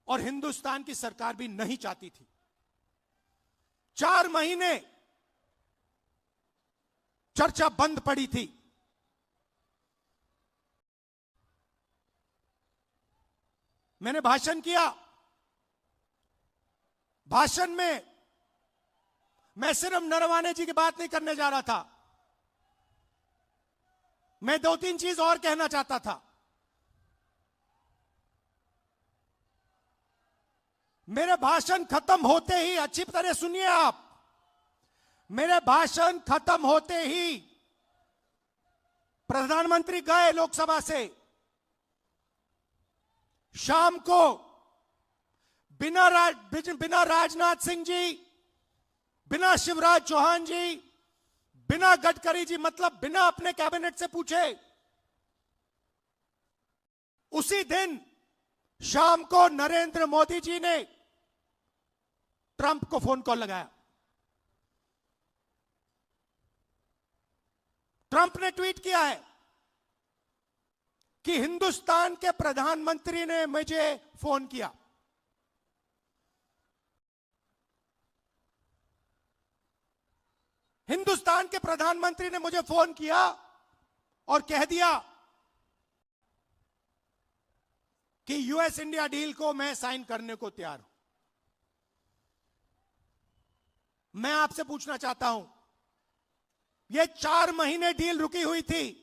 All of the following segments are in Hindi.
और हिंदुस्तान की सरकार भी नहीं चाहती थी। 4 महीने चर्चा बंद पड़ी थी। मैंने भाषण किया। भाषण में मैं सिर्फ नरवाने जी की बात नहीं करने जा रहा था, मैं 2-3 चीज और कहना चाहता था। मेरे भाषण खत्म होते ही, अच्छी तरह सुनिए आप, मेरे भाषण खत्म होते ही प्रधानमंत्री गए लोकसभा से। शाम को बिना राजनाथ सिंह जी, बिना शिवराज चौहान जी, बिना गडकरी जी, मतलब बिना अपने कैबिनेट से पूछे, उसी दिन शाम को नरेंद्र मोदी जी ने ट्रंप को फोन कॉल लगाया। ट्रंप ने ट्वीट किया है कि हिंदुस्तान के प्रधानमंत्री ने मुझे फोन किया। हिंदुस्तान के प्रधानमंत्री ने मुझे फोन किया और कह दिया कि यूएस इंडिया डील को मैं साइन करने को तैयार हूं। मैं आपसे पूछना चाहता हूं, यह 4 महीने डील रुकी हुई थी।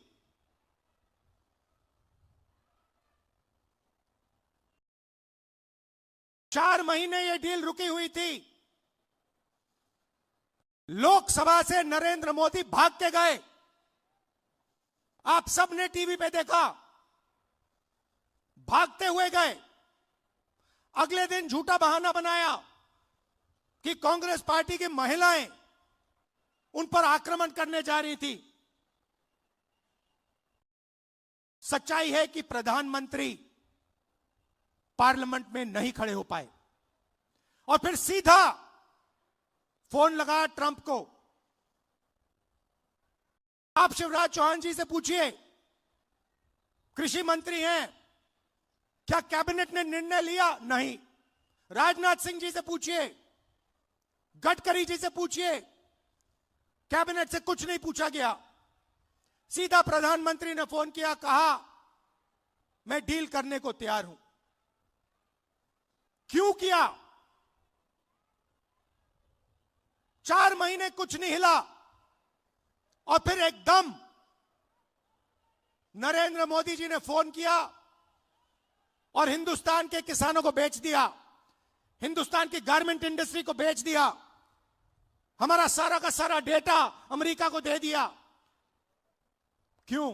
चार महीने यह डील रुकी हुई थी। लोकसभा से नरेंद्र मोदी भाग के गए। आप सबने टीवी पे देखा, भागते हुए गए। अगले दिन झूठा बहाना बनाया कि कांग्रेस पार्टी की महिलाएं उन पर आक्रमण करने जा रही थी। सच्चाई है कि प्रधानमंत्री पार्लियामेंट में नहीं खड़े हो पाए और फिर सीधा फोन लगा ट्रंप को। आप शिवराज चौहान जी से पूछिए, कृषि मंत्री हैं, क्या कैबिनेट ने निर्णय लिया? नहीं। राजनाथ सिंह जी से पूछिए, गडकरी जी से पूछिए, कैबिनेट से कुछ नहीं पूछा गया। सीधा प्रधानमंत्री ने फोन किया, कहा मैं डील करने को तैयार हूं। क्यों किया? 4 महीने कुछ नहीं हिला और फिर एकदम नरेंद्र मोदी जी ने फोन किया और हिंदुस्तान के किसानों को बेच दिया, हिंदुस्तान की गारमेंट इंडस्ट्री को बेच दिया, हमारा सारा का सारा डेटा अमेरिका को दे दिया। क्यों?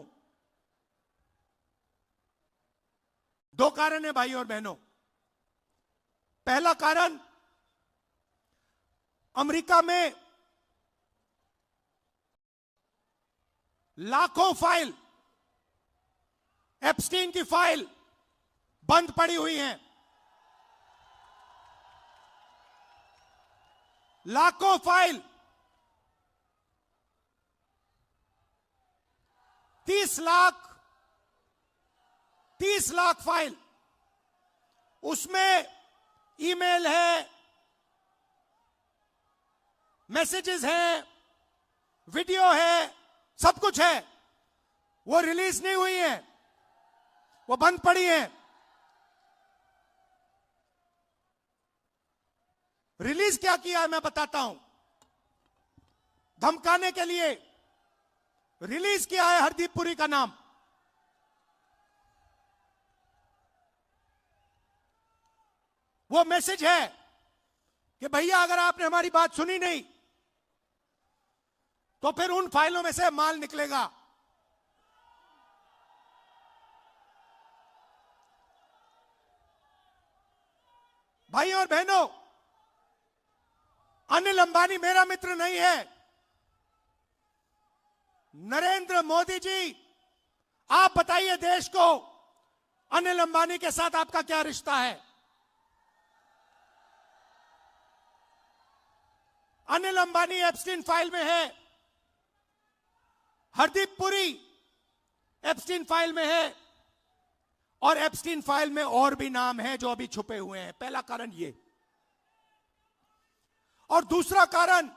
2 कारण है भाई और बहनों। पहला कारण, अमेरिका में लाखों फाइल, एप्स्टीन की फाइल बंद पड़ी हुई हैं। लाखों फाइल, 30 लाख फाइल, उसमें ईमेल है, मैसेजेस हैं, वीडियो है, सब कुछ है। वो रिलीज नहीं हुई है, वो बंद पड़ी है। रिलीज क्या किया है मैं बताता हूं। धमकाने के लिए रिलीज किया है हरदीप पुरी का नाम। वो मैसेज है कि भैया अगर आपने हमारी बात सुनी नहीं तो फिर उन फाइलों में से माल निकलेगा। भाई और बहनों, अनिल अंबानी मेरा मित्र नहीं है। नरेंद्र मोदी जी, आप बताइए देश को, अनिल अंबानी के साथ आपका क्या रिश्ता है? अनिल अंबानी एप्स्टीन फाइल में है, हरदीप पुरी एप्स्टीन फाइल में है और एप्स्टीन फाइल में और भी नाम हैं जो अभी छुपे हुए हैं। पहला कारण ये। और दूसरा कारण